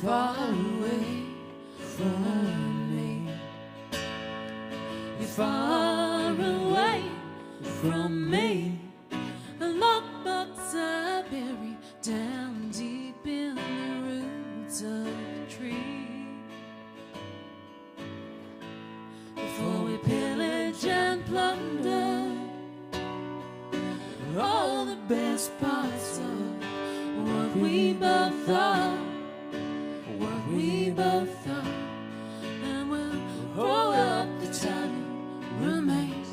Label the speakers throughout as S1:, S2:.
S1: far away from me. You're far away from me. The lockbox I bury down deep in the roots of the tree. Before we pillage and plunder all the best parts of what we both are, what we both are, and we'll throw up the tattered remains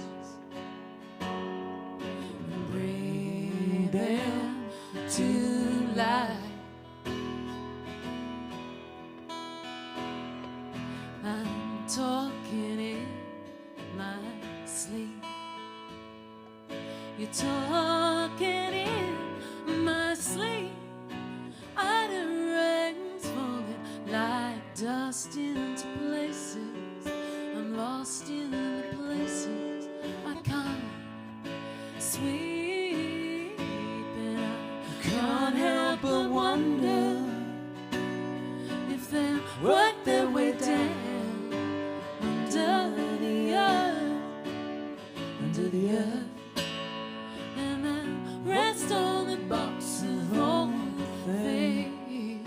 S1: and bring them to life. I'm talking in my sleep. You're talking in my sleep. I the rain's falling like dust into places. I'm lost in the places I can't sweep, and I can't help but wonder if they'll work their way down under the earth, under the earth. Rest on the box of all the things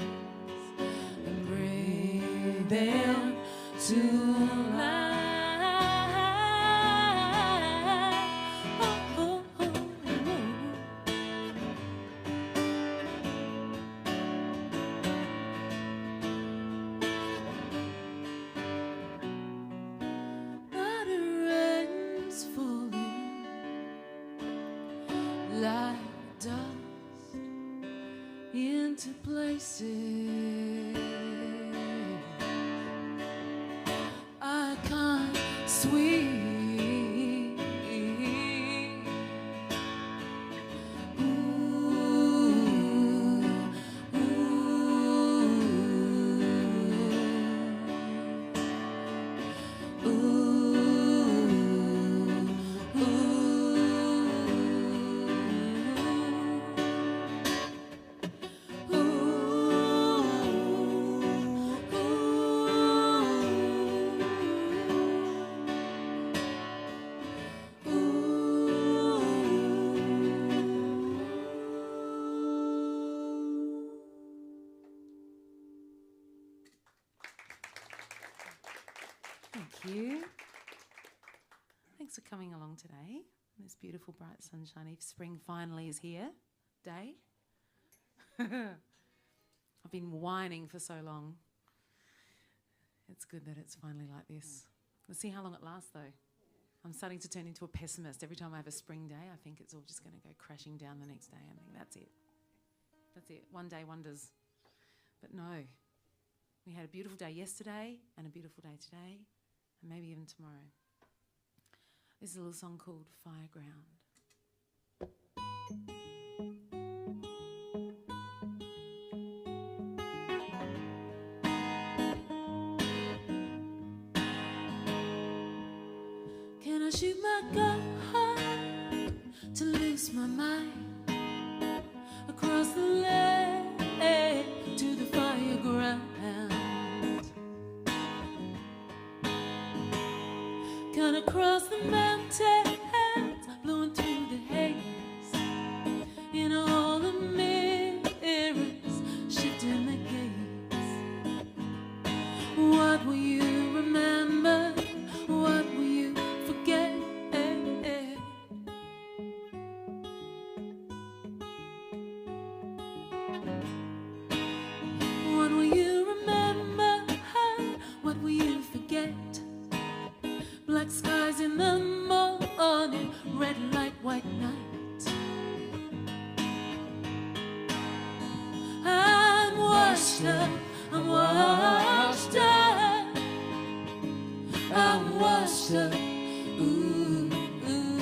S1: and bring them to life. Oh, oh, oh, but the rain's falling like dust into places I can't sweep. Thank you. Thanks for coming along today. This beautiful, bright, sunshiny spring finally is here day. I've been whining for so long. It's good that it's finally like this. We'll see how long it lasts, though. I'm starting to turn into a pessimist. Every time I have a spring day, I think it's all just going to go crashing down the next day. I think that's it. That's it. One day wonders. But no. We had a beautiful day yesterday and a beautiful day today, and maybe even tomorrow. This is a little song called Fireground. Can I shoot my gun to lose my mind across the land to the fireground? Can I cross the mountains, blowing through the haze, in all the mirrors, shifting the gaze? What will you remember? What will you forget? What will you remember? What will you forget? Black skies in the morning, red light, white night. I'm washed up, I'm washed up, I'm washed up. Ooh, ooh.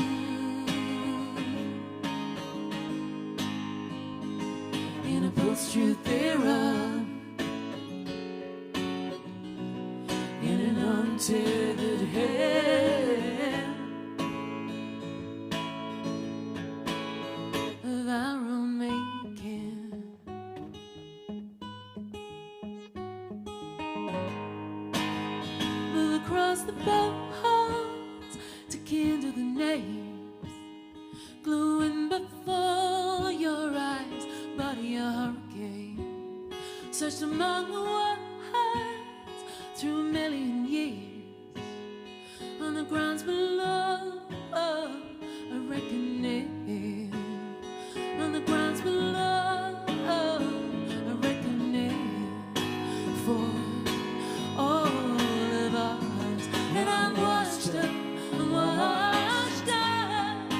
S1: In a post-truth era, in an untethered head of our own making. across the boathouse to kindle the names glowing before your eyes, body a hurricane, searched among the words through a million years, on the grounds below a reckoning, on the grounds below a reckoning for all of us. And I'm washed up, I'm washed up,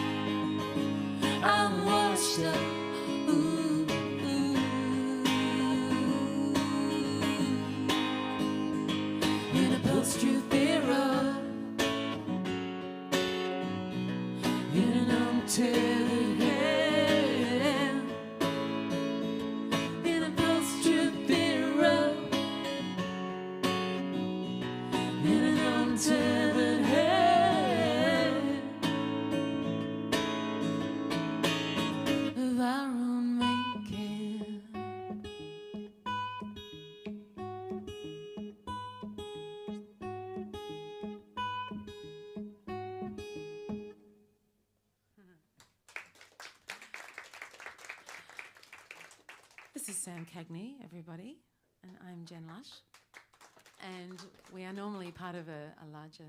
S1: I'm washed up. Ooh, ooh. In a post-truth era, in an untethered hand, in a post-truth era, in an untethered hand of our own making. This is Sam Cagney, everybody, and I'm Jen Lush. And we are normally part of a larger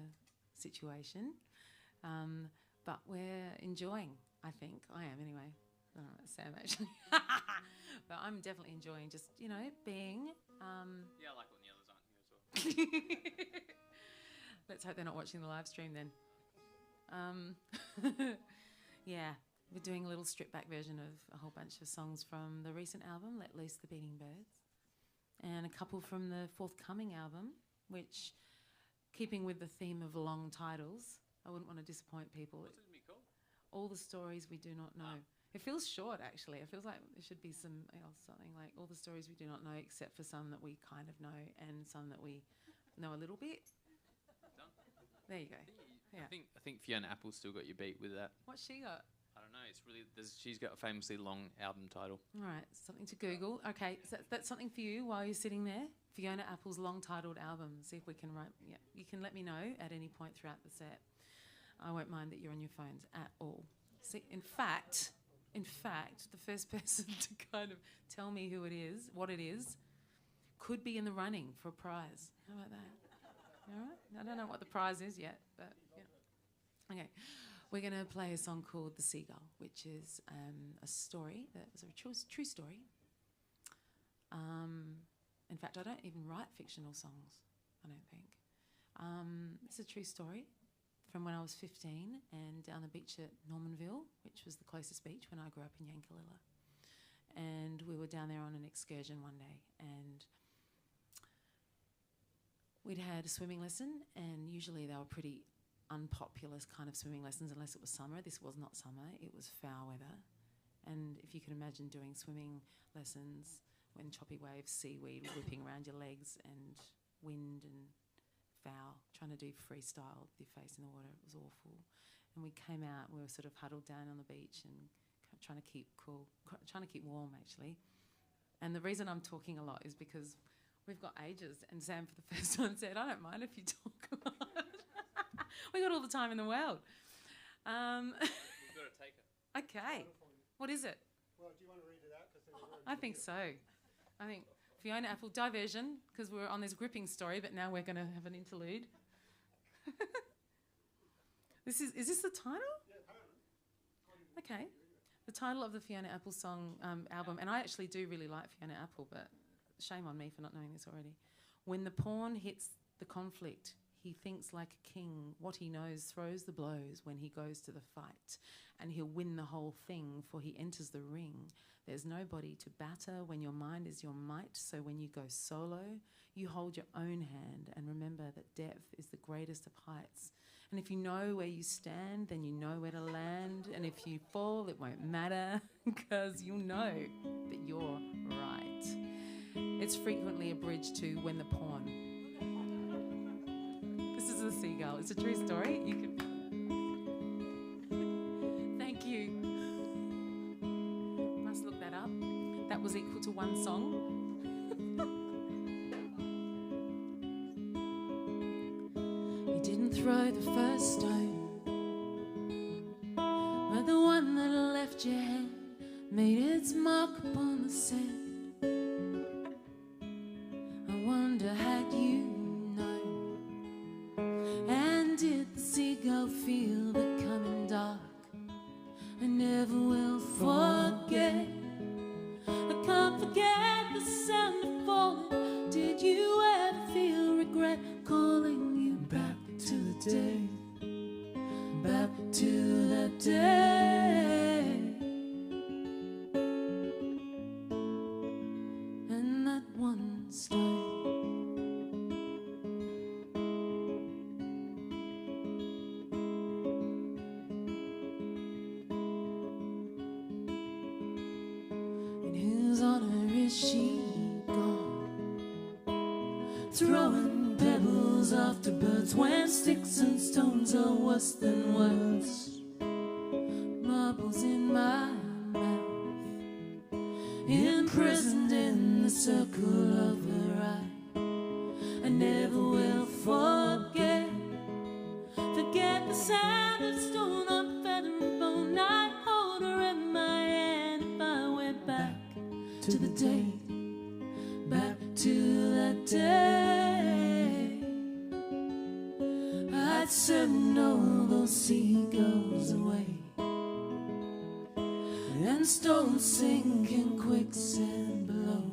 S1: situation, but we're enjoying, I think. I am anyway. I don't know about Sam, actually. But I'm definitely enjoying just, you know, being...
S2: Yeah, I like when the others aren't here as well.
S1: Let's hope they're not watching the live stream then. Yeah, we're doing a little stripped-back version of a whole bunch of songs from the recent album, Let Loose the Beating Birds, and a couple from the forthcoming album, which, keeping with the theme of long titles, I wouldn't want to disappoint people.
S2: What's it going to be called?
S1: All the Stories We Do Not Know. It feels short, actually. It feels like there should be something like All the Stories We Do Not Know, except for some that we kind of know and some that we know a little bit.
S2: Done.
S1: There you go. Yeah.
S2: I think Fiona Apple's still got your beat with that.
S1: What's she got?
S2: I don't know. It's really she's got a famously long album title.
S1: All right, something to Google. Okay, so that's something for you while you're sitting there. Fiona Apple's long-titled album. See if we can write. Yeah, you can let me know at any point throughout the set. I won't mind that you're on your phones at all. See, in fact, the first person to kind of tell me who it is, what it is, could be in the running for a prize. How about that? All right. I don't know what the prize is yet, but yeah. Okay. We're going to play a song called The Seagull, which is a story that was a true story. In fact, I don't even write fictional songs, I don't think. It's a true story from when I was 15 and down the beach at Normanville, which was the closest beach when I grew up in Yankalilla. And we were down there on an excursion one day, and we'd had a swimming lesson, and usually they were pretty unpopular kind of swimming lessons unless it was summer. This was not summer, it was foul weather. And if you can imagine doing swimming lessons when choppy waves, seaweed whipping around your legs and wind and foul, trying to do freestyle with your face in the water, it was awful. And we came out, we were sort of huddled down on the beach and trying to keep cool, trying to keep warm actually. And the reason I'm talking a lot is because we've got ages, and Sam for the first time said, I don't mind if you talk a lot. We got all the time in the world.
S2: We've got to take it.
S1: Okay. What is it?
S3: Well, do you want to read it out?
S1: I think so. I think Fiona Apple, diversion, because we're on this gripping story, but now we're going to have an interlude. Is this the title?
S3: Yeah,
S1: Okay. The title of the Fiona Apple song album, and I actually do really like Fiona Apple, but shame on me for not knowing this already. When the pawn hits the conflict, he thinks like a king. What he knows throws the blows when he goes to the fight, and he'll win the whole thing, for he enters the ring. There's nobody to batter when your mind is your might, so when you go solo, you hold your own hand and remember that depth is the greatest of heights. And if you know where you stand, then you know where to land, and if you fall, it won't matter, because you'll know that you're right. It's frequently a bridge to When the Pawn. This is The Seagull. It's a true story. You can... Thank you. Must look that up. That was equal to one song. He throw the first stone, but the one that left your hand made its mark upon the sand. I wonder, had you known? And did the seagull feel the coming dark? I never will forget. I can't forget the sound of falling. Did you ever feel regret calling you back to the day? Back to that day. And that one stone. She gone, throwing pebbles after birds when sticks and stones are worse than words. Marbles in my mouth, imprisoned in the circle of her eye. I never will forget the sound of stone on feather and bone. I'd hold her in my hand if I went back to the day, back to that day. I'd send all those seagulls away, and stones sink in quicksand below,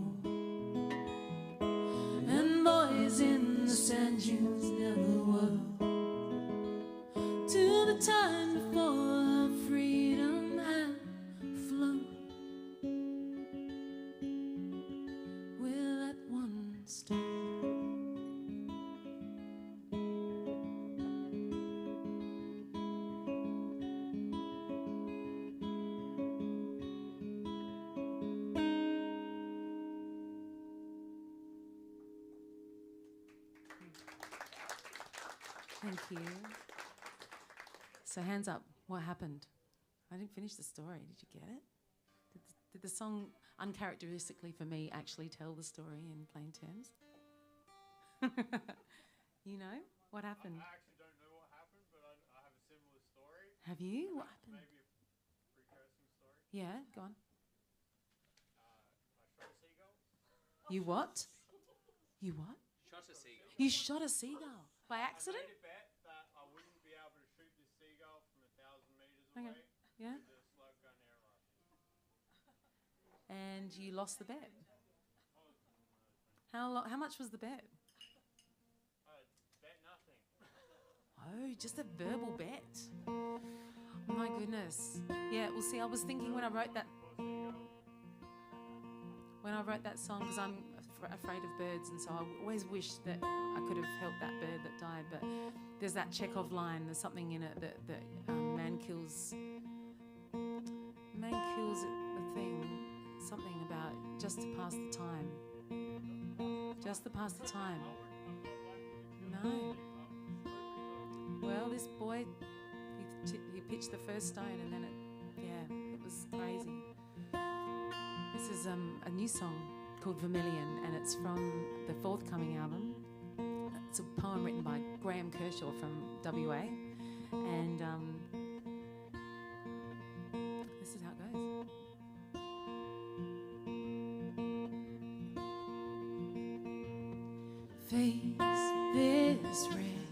S1: and boys in the sand dunes never were, to the time before her freedom had flown. Thank you. So hands up, what happened? I didn't finish the story. Did you get it? Did the song, uncharacteristically for me, actually tell the story in plain terms? You know what happened?
S3: I actually don't know what happened, but I have a similar story.
S1: Have you? What happened?
S3: Maybe a precursing story.
S1: Yeah, go on.
S3: I shot a seagull.
S1: You what? You what?
S2: Shot a seagull.
S1: You shot a seagull by accident?
S3: I made a bet that I wouldn't be able to shoot this seagull from 1,000 meters
S1: Okay.
S3: away
S1: Yeah.
S3: with a slug gun air rifle.
S1: And you lost the bet. How much was the bet?
S3: I bet nothing.
S1: Oh, just a verbal bet. Oh my goodness. Yeah, well see, I was thinking when I wrote that song, because I'm afraid of birds, and so I always wish that I could have helped that bird that died, but there's that Chekhov line, there's something in it that man kills the thing, something about just to pass the time. Just to pass the time. No. Well, this boy, he pitched the first stone, and then it was crazy. This is a new song called Vermilion, and it's from the forthcoming album. It's a poem written by Graham Kershaw from WA, and this is how it goes. Face this red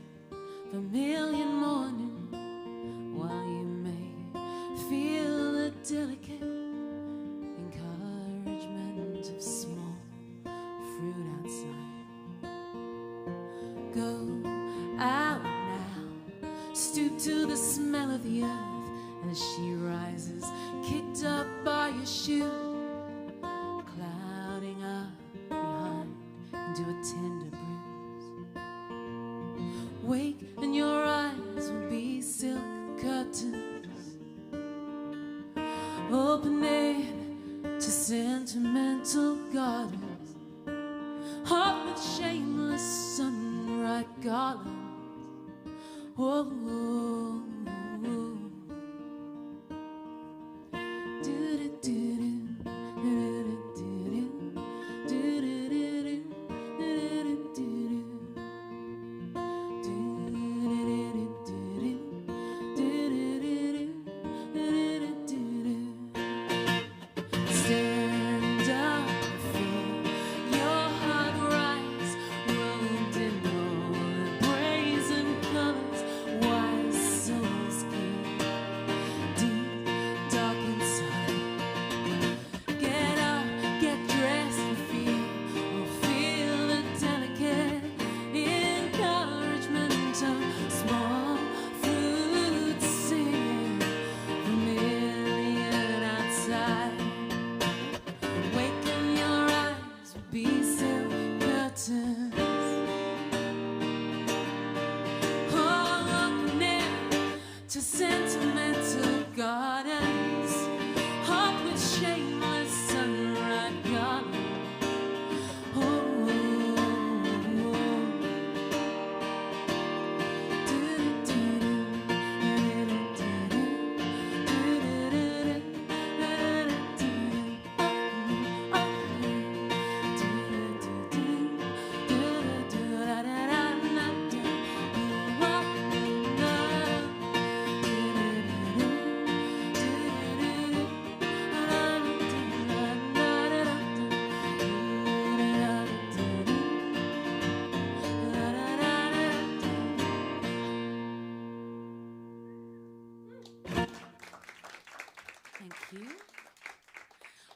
S1: vermilion morning, while you may feel the delicate encouragement of small fruit outside. Go out now, stoop to the smell of the earth as she rises, kicked up by your shoe, clouding up behind into a tender bruise. Wake and your eyes will be silk curtains, opening to sentimental gardens, hot with shameless sun-ripe garlands. Oh, oh, oh.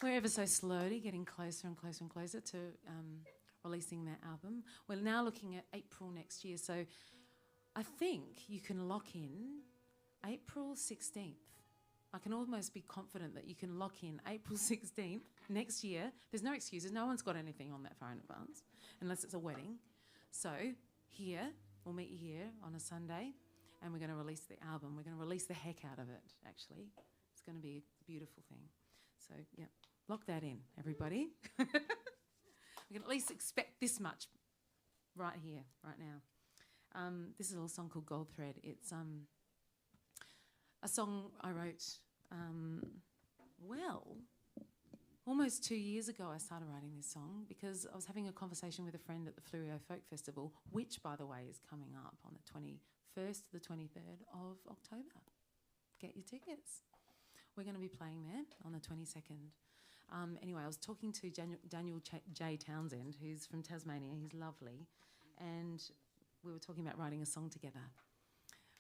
S1: we're ever so slowly getting closer and closer and closer to releasing that album. We're now looking at April next year, so I think you can lock in April 16th. I can almost be confident that you can lock in April 16th next year. There's no excuses. No one's got anything on that far in advance, unless it's a wedding. So here, we'll meet you here on a Sunday, and we're going to release the album. We're going to release the heck out of it, actually. It's going to be a beautiful thing. So, yeah, lock that in, everybody. We can at least expect this much right here, right now. This is a little song called Gold Thread. It's a song I wrote, almost 2 years ago I started writing this song because I was having a conversation with a friend at the Fleurieu Folk Festival, which, by the way, is coming up on the 21st to the 23rd of October. Get your tickets. We're going to be playing there on the 22nd. Anyway, I was talking to Daniel J. Townsend, who's from Tasmania. He's lovely. And we were talking about writing a song together.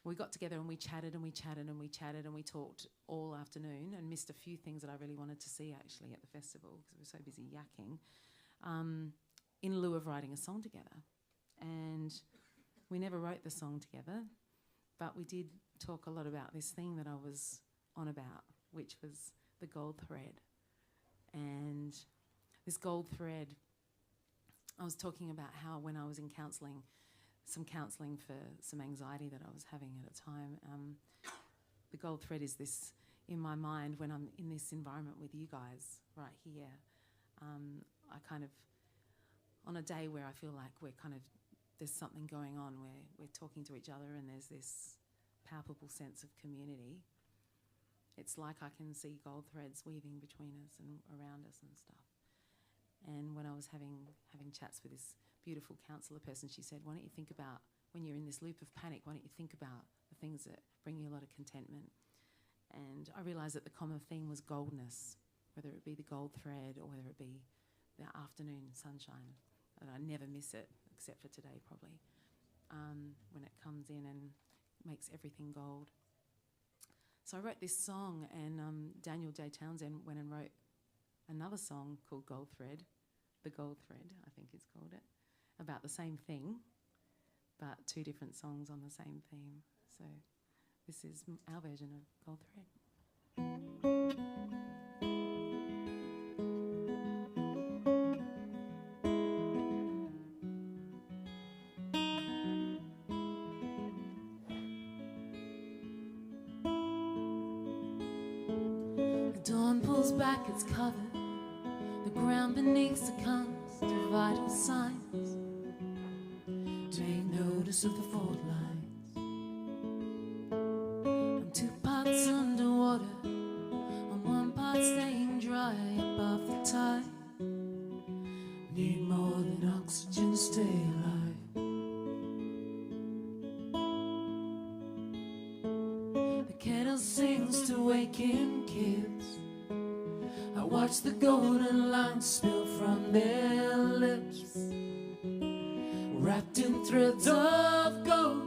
S1: We got together and we chatted and we chatted and we chatted and we talked all afternoon and missed a few things that I really wanted to see actually at the festival because we were so busy yakking, in lieu of writing a song together. And we never wrote the song together, but we did talk a lot about this thing that I was on about, which was the gold thread. And this gold thread, I was talking about how when I was in counselling, some counselling for some anxiety that I was having at a time. The gold thread is this in my mind when I'm in this environment with you guys right here. I kind of, on a day where I feel like there's something going on where we're talking to each other and there's this palpable sense of community. It's like I can see gold threads weaving between us and around us and stuff. And when I was having chats with this beautiful counsellor person, she said, why don't you think about, when you're in this loop of panic, why don't you think about the things that bring you a lot of contentment? And I realised that the common theme was goldness, whether it be the gold thread or whether it be the afternoon sunshine. And I never miss it, except for today probably, when it comes in and makes everything gold. So I wrote this song, and Daniel J. Townsend went and wrote another song called Gold Thread, The Gold Thread, I think he's called it, about the same thing, but two different songs on the same theme. So this is our version of Gold Thread. The dawn pulls back its cover. The ground beneath succumbs to vital signs. Take notice of the fault lines. I'm 2 parts underwater, and 1 part staying dry above the tide. Need more than oxygen to stay alive. The kettle sings to waken kids. I watch the golden lines spill from their lips, wrapped in threads of gold.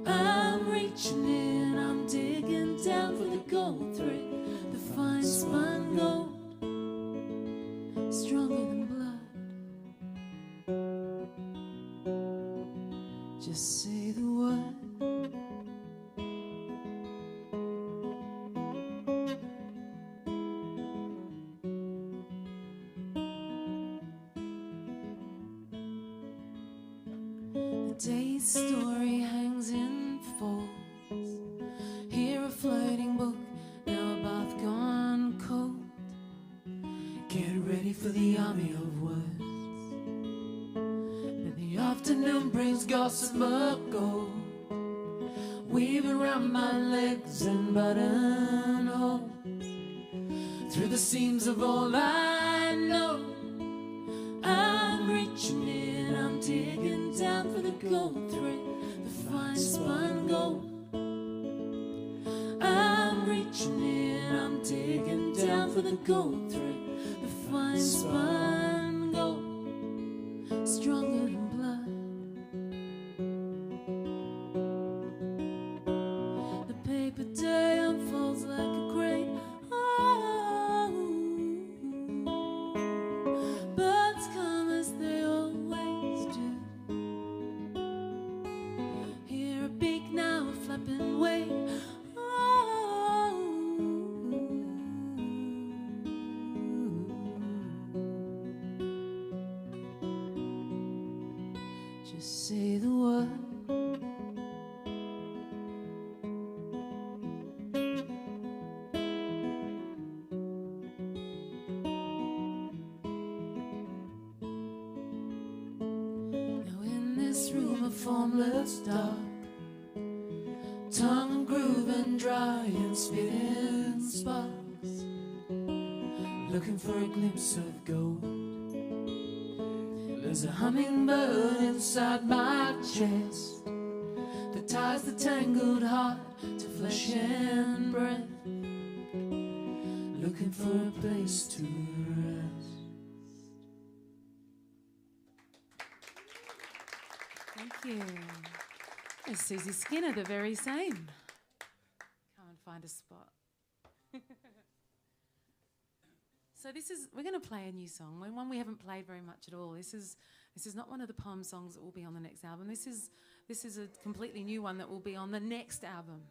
S1: I'm reaching in, I'm digging down for the gold thread, the fine spun gold, stronger than blood. Just say the word. Day's story hangs in folds. Here a floating book, now a bath gone cold. Get ready for the army of words. But the afternoon brings gossamer gold, weave around my legs and buttonholes, through the seams of all I know. I'm reaching in, I'm digging down for the gold thread, the fine spun gold. I'm reaching in, I'm digging down for the gold thread, the fine spun gold, stronger than blood. The paper day unfolds like a great Just say the word. Now in this room of formless dark, tongue and groove and dry and spitting sparks, looking for a glimpse of gold. There's a hummingbird inside my chest that ties the tangled heart to flesh and breath, looking for a place to rest. Thank you. There's Susie Skinner, the very same. Come and find a spot. So we're going to play a new song, one we haven't played very much at all. This is not one of the poem songs that will be on the next album. This is a completely new one that will be on the next album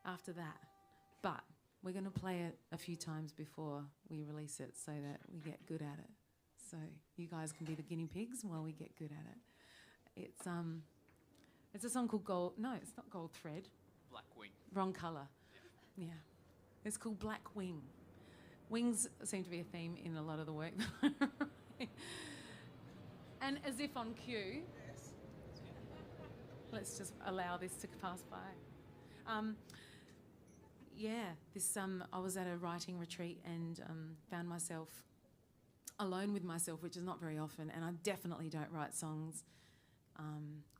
S1: after that. But we're going to play it a few times before we release it so that we get good at it. So you guys can be the guinea pigs while we get good at it. It's a song called Gold. No, it's not Gold Thread.
S2: Black Wing.
S1: Wrong colour. Yeah. It's called Black Wing. Wings seem to be a theme in a lot of the work. And as if on cue, let's just allow this to pass by. I was at a writing retreat and found myself alone with myself, which is not very often, and I definitely don't write songs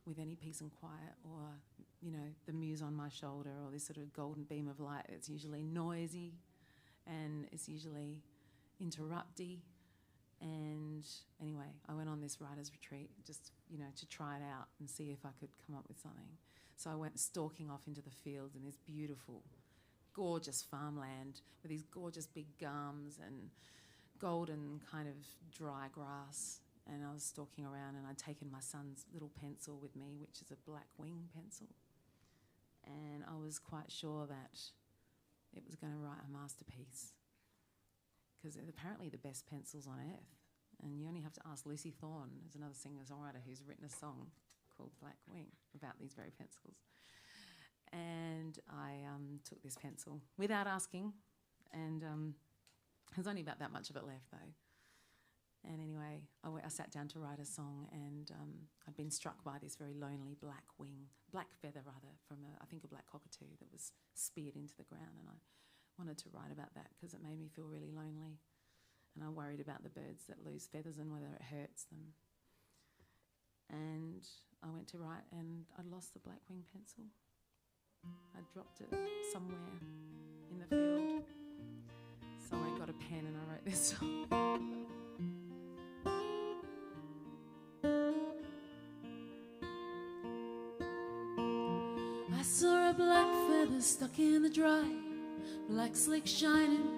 S1: with any peace and quiet or, the muse on my shoulder or this sort of golden beam of light. It's usually noisy and it's usually interrupty. And anyway, I went on this writer's retreat just, to try it out and see if I could come up with something. So I went stalking off into the fields in this beautiful, gorgeous farmland with these gorgeous big gums and golden kind of dry grass. And I was stalking around and I'd taken my son's little pencil with me, which is a Black Wing pencil. And I was quite sure that it was going to write a masterpiece, because they're apparently the best pencils on earth. And you only have to ask Lucy Thorne, who's another singer-songwriter who's written a song called Black Wing about these very pencils. And I took this pencil without asking, and there's only about that much of it left though. And anyway, I sat down to write a song, and I'd been struck by this very lonely black feather from I think a black cockatoo that was speared into the ground, and I wanted to write about that because it made me feel really lonely, and I worried about the birds that lose feathers and whether it hurts them. And I went to write, and I'd lost the Black Wing pencil. I dropped it somewhere in the field. So I got a pen and I wrote this song. I saw a black feather stuck in the dry, black slick shining,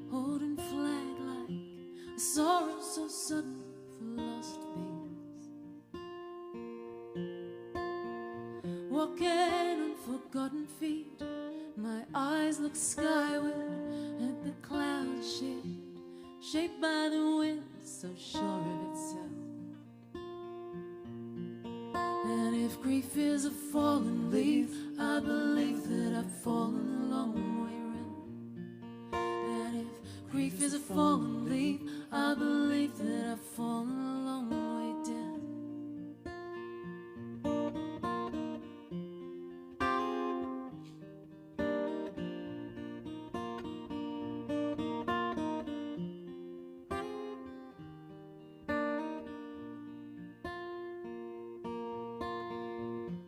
S1: holding flag like a sorrow so sudden for lost things. Walking on forgotten feet, my eyes look skyward at the clouds shaped by the wind, so sure of itself. And if grief is a fallen leaf, I believe that I've fallen a long way round. And if grief is a fallen leaf, I believe that I've fallen a long way down.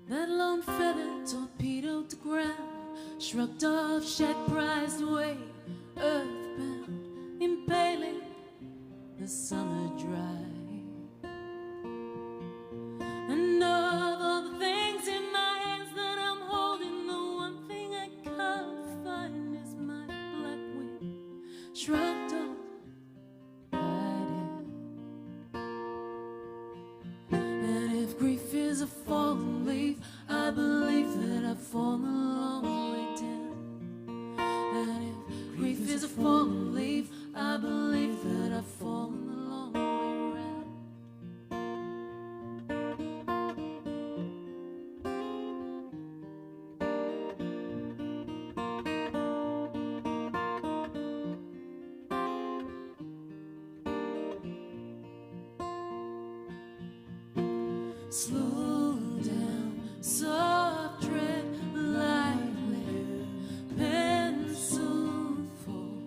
S1: That lone feather torpedoed the ground, shrugged off, shed prized away, earthbound, impaling the summer dry. And of all the things in my hands that I'm holding, the one thing I can't find is my black wing, shrugged off, hiding. And if grief is a fallen leaf, I believe that I've fallen a long way down. And if grief is a fallen leaf, I believe that I've fallen a long way round. Slow down, soft tread, lightly, pencil fall.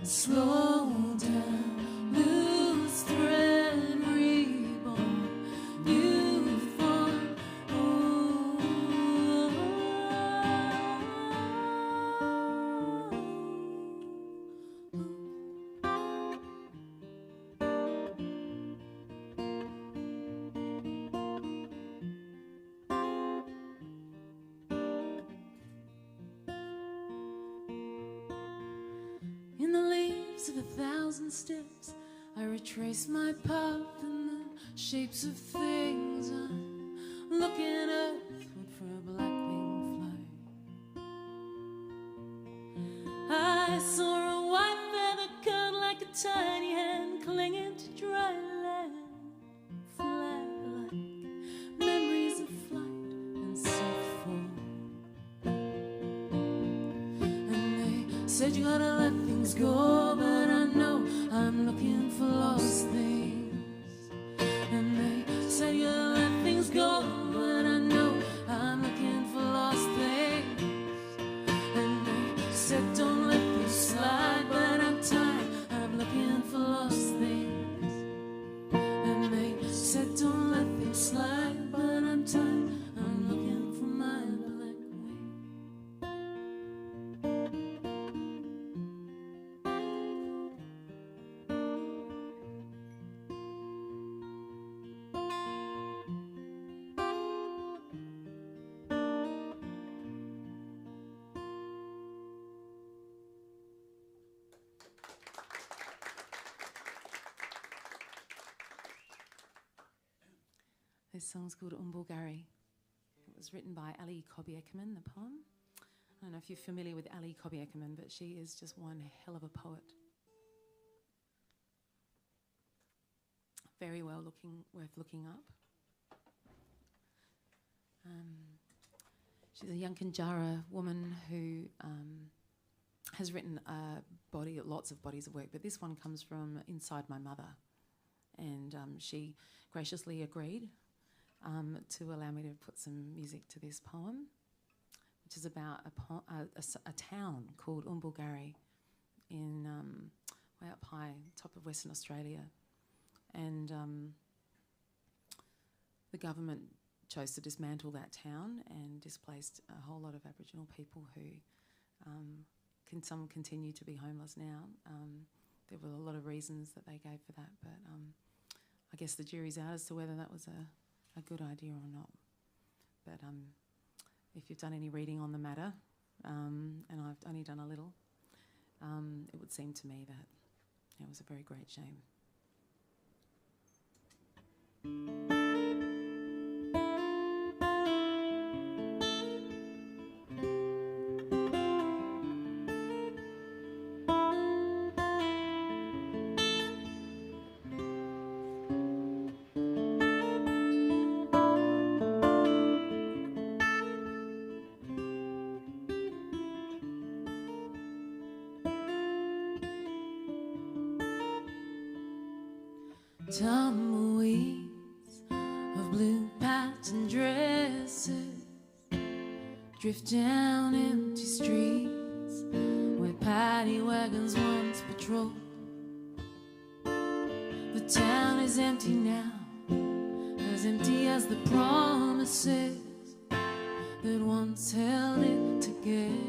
S1: Slow down, loose thread, reborn, new form. In the leaves of 1,000 steps, I retrace my path in the shapes of things. I'm looking earthward for a black-winged fly. I saw a white feather curled like a tiny hand, clinging to dry land, flag-like memories of flight and soft fall. Said you gotta let things go, but I know I'm looking for lost things. And they said you gotta let things go, but I know I'm looking for lost things. And they said don't let things slide, but I'm tired, I'm looking for lost things. And they said don't let things slide, but I'm tired, I'm looking for my black wing. This song's called Umbulgari. It was written by Ali Cobby Eckermann, the poem. I don't know if you're familiar with Ali Cobby Eckermann, but she is just one hell of a poet. Very well looking, worth looking up. She's a Yankunytjatjara woman who has written lots of bodies of work, but this one comes from inside my mother. And she graciously agreed to allow me to put some music to this poem, which is about a town called Umbulgari in way up high, top of Western Australia. And the government chose to dismantle that town and displaced a whole lot of Aboriginal people who some continue to be homeless now. There were a lot of reasons that they gave for that, but I guess the jury's out as to whether that was a good idea or not. But if you've done any reading on the matter, and I've only done a little, it would seem to me that it was a very great shame. Tumbleweeds of blue patterned dresses drift down empty streets where paddy wagons once patrolled. The town is empty now, as empty as the promises that once held it together.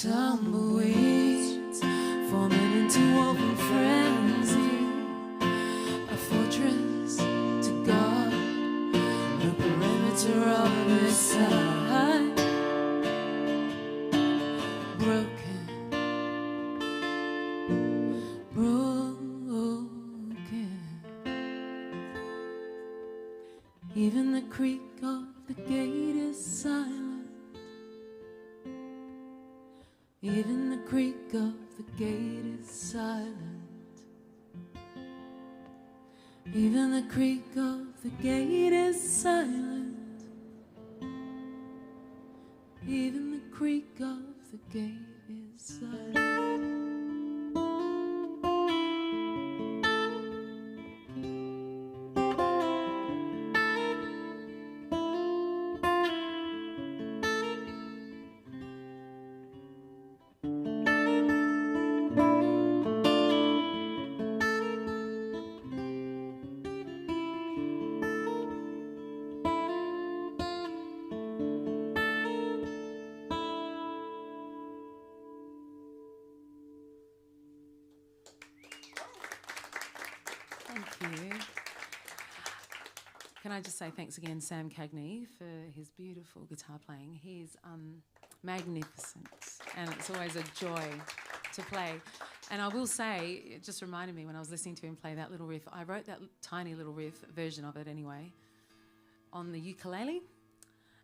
S1: Tumbleweeds forming into woven frenzy, a fortress to guard the perimeter of his side. Broken, broken. Even the creak of the gate is silent. Even the creak of the gate is silent. Even the creak of the gate is silent. Even the creak of the gate is silent. Thank you. Can I just say thanks again, Sam Cagney, for his beautiful guitar playing. He's magnificent, and it's always a joy to play. And I will say, it just reminded me when I was listening to him play that little riff, I wrote that tiny little riff version of it anyway on the ukulele,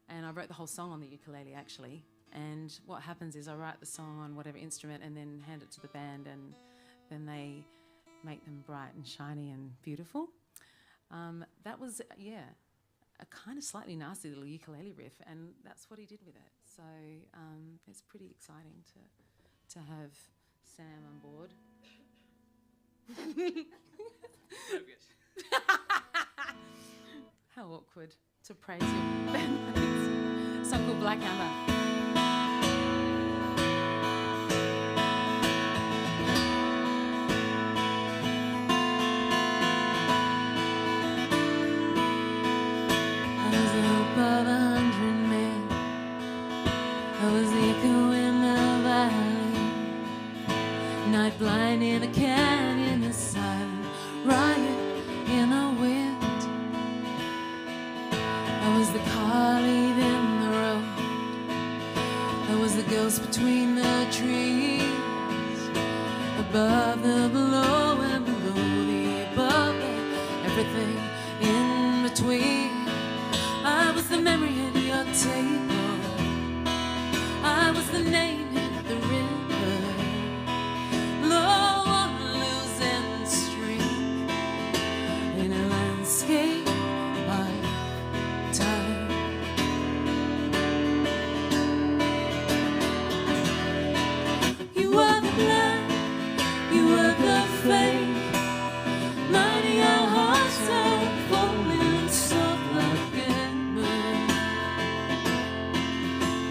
S1: and I wrote the whole song on the ukulele actually. And what happens is I write the song on whatever instrument and then hand it to the band, and then they make them bright and shiny and beautiful. That was, a kind of slightly nasty little ukulele riff, and that's what he did with it. So it's pretty exciting to have Sam on board. How awkward to praise your bandmates. A song called Black Hammer. Above 100 men, I was the echo in the valley. Night blind in a canyon, a silent riot in the wind. I was the car leaving the road. I was the ghost between the trees. Above the below and below the above and everything in between. I was the memory at your table. I was the name in the river. Low on a losing streak in a landscape of time. You were the blood, you were the fate. Mighty our hearts are falling soft like it.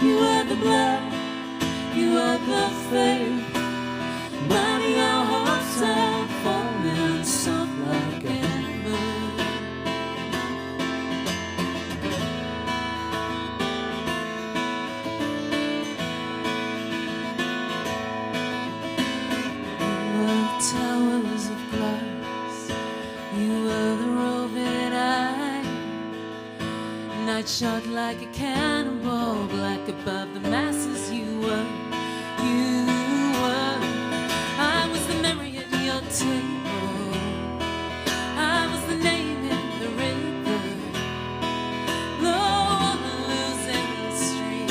S1: You are the blood, you are the faith. Mighty our hearts are falling soft like ember. You were towers of glass, you were the roving eye. Night shot like a cannonball, black above the masses. You were. I was the memory at your table. I was the name in the river. Low on the losing stream.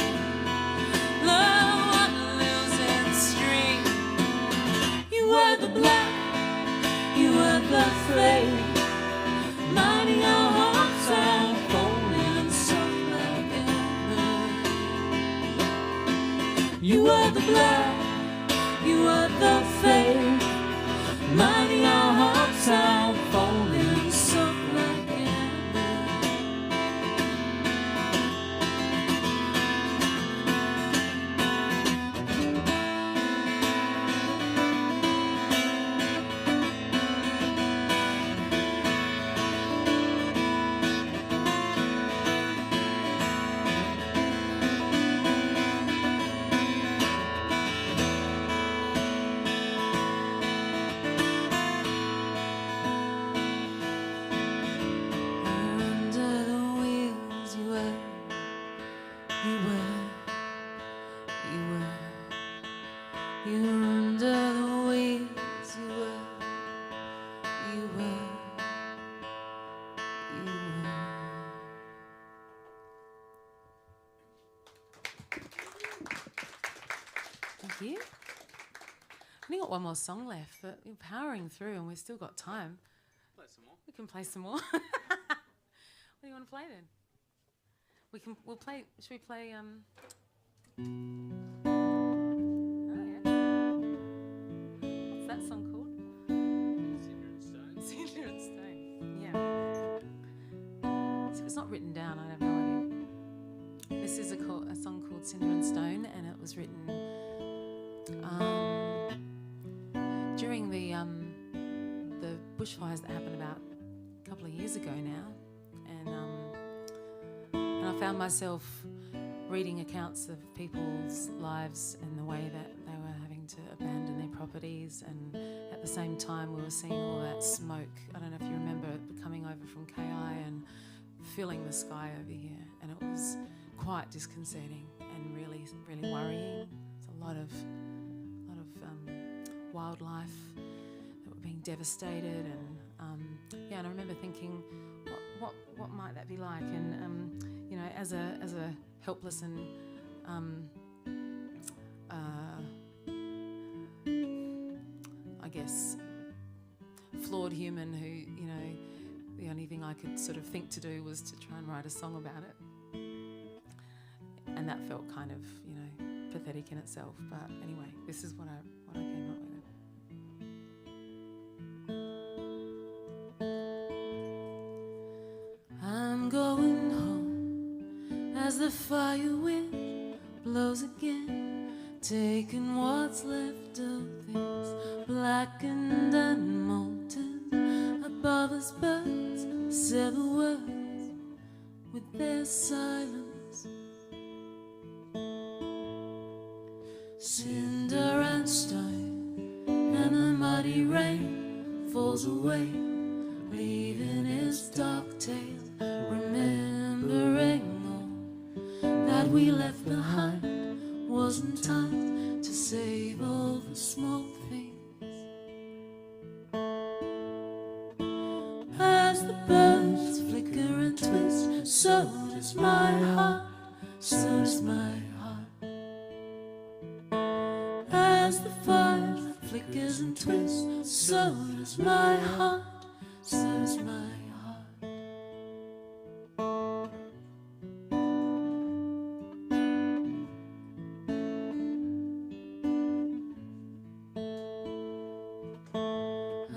S1: Low on the losing stream. You were the black, you were the flame. Mighty our hearts are falling soft like ember. You are the blood, you are the faith. Mighty our hearts are falling soft like ember. you. We've only got one more song left, but we're powering through and we've still got time.
S2: Play some more.
S1: We can play some more. What do you want to play then? We'll play. Should we play? Oh yeah. What's that song called?
S2: Cinder and Stone.
S1: Cinder and Stone. Yeah. So it's not written down. I have no idea. This is a song called Cinder and Stone, and it was written during the bushfires that happened about a couple of years ago now, and I found myself reading accounts of people's lives and the way that they were having to abandon their properties, and at the same time we were seeing all that smoke. I don't know if you remember it coming over from KI and filling the sky over here, and it was quite disconcerting and really, really worrying. There's a lot of wildlife that were being devastated, and and I remember thinking, what might that be like? And you know, as a helpless and I guess flawed human who, you know, the only thing I could sort of think to do was to try and write a song about it. And that felt kind of, you know, pathetic in itself. But anyway, this is what I came up with. I'm going home as the fire wind blows again, taking what's left of this blackened and molten. Above us birds say the words with their silence. Cinder and stone, and the muddy rain falls away, leaving its dark tail, remembering all that we left behind. Wasn't time to save all the small things. As the birds flicker and twist, so does my heart, so does my heart. As the fire flickers and twists, so does my heart, so does my heart.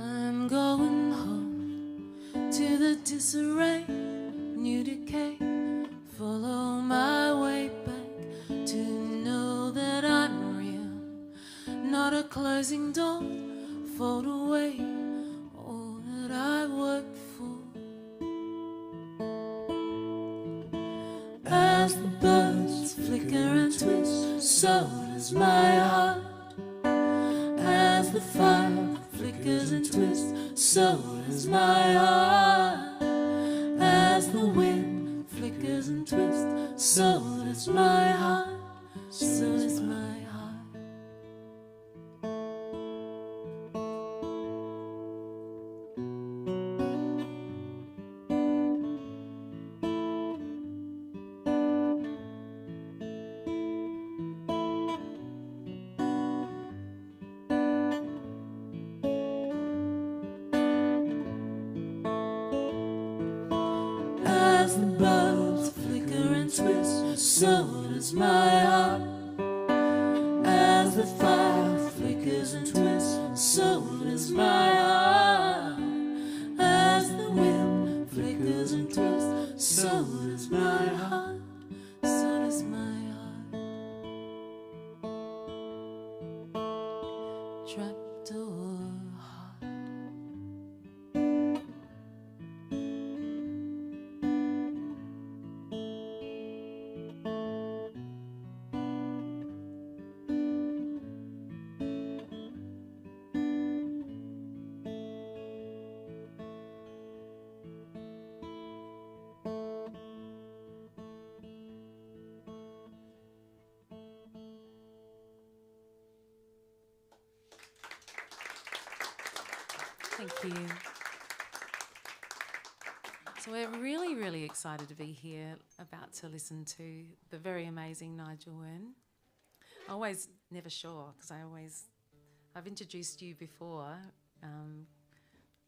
S1: I'm going home to the disarray, new decay. Follow my way back to know that I'm real. Not a closing door, fold away all that I worked for. As the birds flicker and twist, so does my heart. As the fire flickers and twists, so does my heart. As the wind flickers and twists, so does my heart, so does my heart. As the birds flicker and twist, so does my heart. As the fire flickers and twists, so does my heart. As the wind flickers and twists, so does my heart, so does my heart. Trapdoor heart. Thank you. So we're really, really excited to be here about to listen to the very amazing Nigel Wynne. always never sure because I've introduced you before,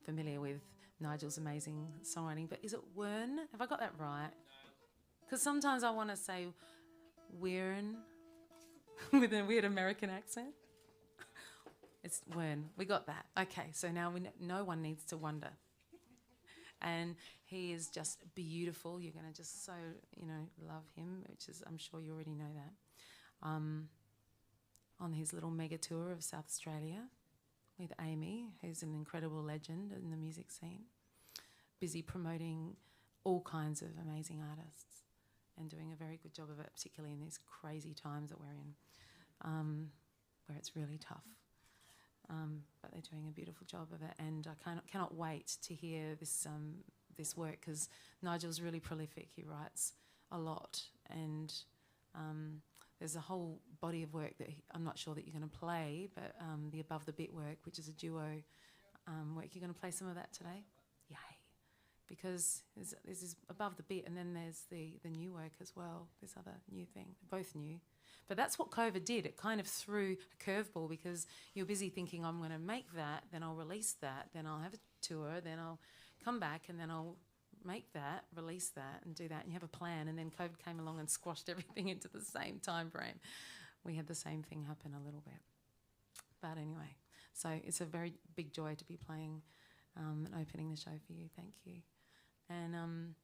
S1: familiar with Nigel's amazing songwriting, but is it Wern? Have I got that right? Because sometimes I want to say Wern with a weird American accent. It's Wern. We got that. Okay, so now no one needs to wonder. And he is just beautiful. You're going to just so, love him, which is, I'm sure you already know that. On his little mega tour of South Australia with Amy, who's an incredible legend in the music scene, busy promoting all kinds of amazing artists and doing a very good job of it, particularly in these crazy times that we're in, where it's really tough. But they're doing a beautiful job of it, and I cannot wait to hear this work because Nigel's really prolific. He writes a lot, and there's a whole body of work that I'm not sure that you're going to play, but the Above the Bit work, which is a duo work. You're going to play some of that today? Yay. Because there's this Above the Bit, and then there's the new work as well, this other new thing, both new. But that's what COVID did. It kind of threw a curveball because you're busy thinking, I'm going to make that, then I'll release that, then I'll have a tour, then I'll come back and then I'll make that, release that and do that. And you have a plan, and then COVID came along and squashed everything into the same time frame. We had the same thing happen a little bit. But anyway, so it's a very big joy to be playing and opening the show for you. Thank you. And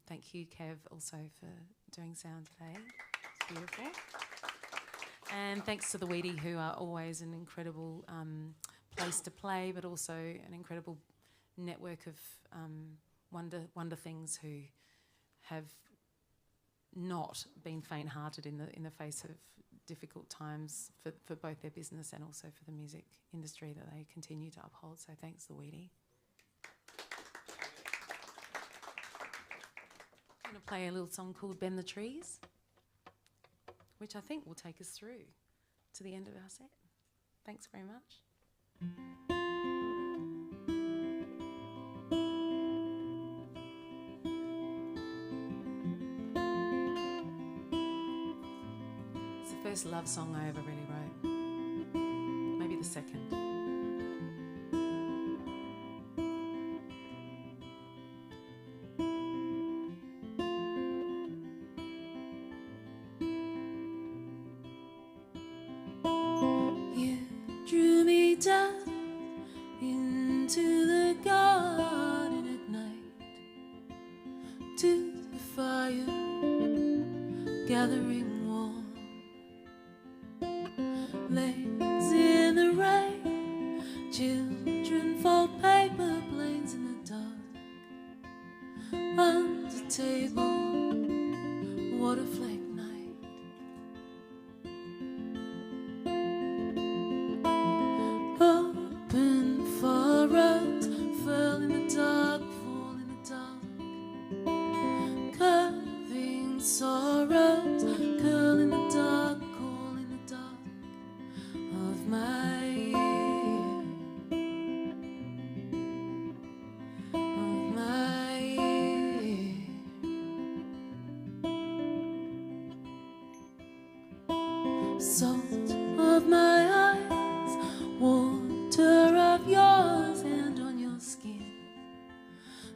S1: thank you, Kev, also for doing sound today. It's beautiful. And thanks to the Wheaty, who are always an incredible place to play, but also an incredible network of wonder things who have not been faint-hearted in the face of difficult times for both their business and also for the music industry that they continue to uphold. So thanks, the Wheaty. I'm going to play a little song called Bend the Trees, which I think will take us through to the end of our set. Thanks very much. It's the first love song I ever really wrote. Maybe the second. Gathering warm, legs in the rain, children fold paper planes in the dark, under table, water flake night. Open furrows, fell in the dark, fall in the dark, curving sorrow. Curl in the dark, call in the dark of my ear, of my ear. Salt of my eyes, water of yours, and on your skin,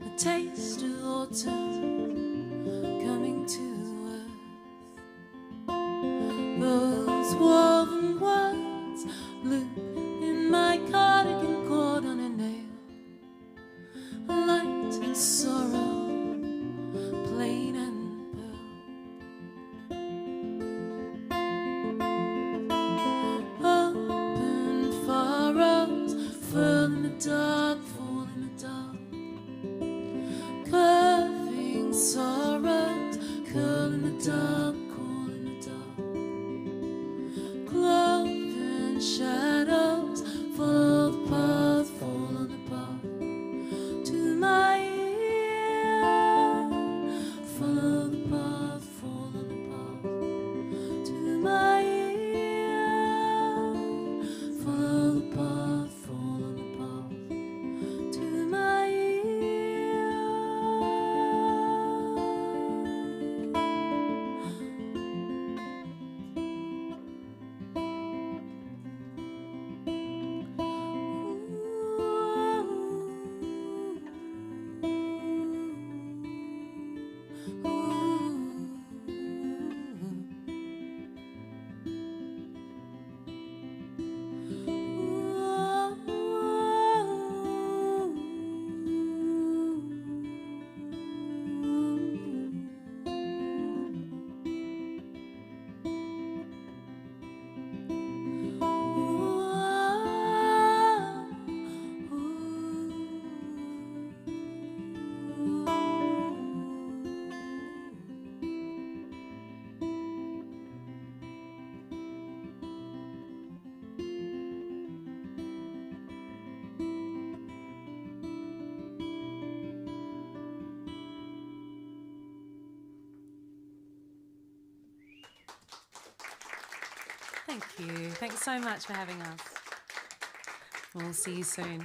S1: the taste of autumn coming to those woven words, loop in my cardigan cord on a nail, light and sorrow, plain and pearl. Open furrows, furl in the dark, fall in the dark, curving sorrows, curl in the dark. Shadows follow the path, fall on the path to my ear. Follow the path, fall on the path to my ear. Follow the path, fall on the path to my ear. Thank you. Thanks so much for having us. We'll see you soon.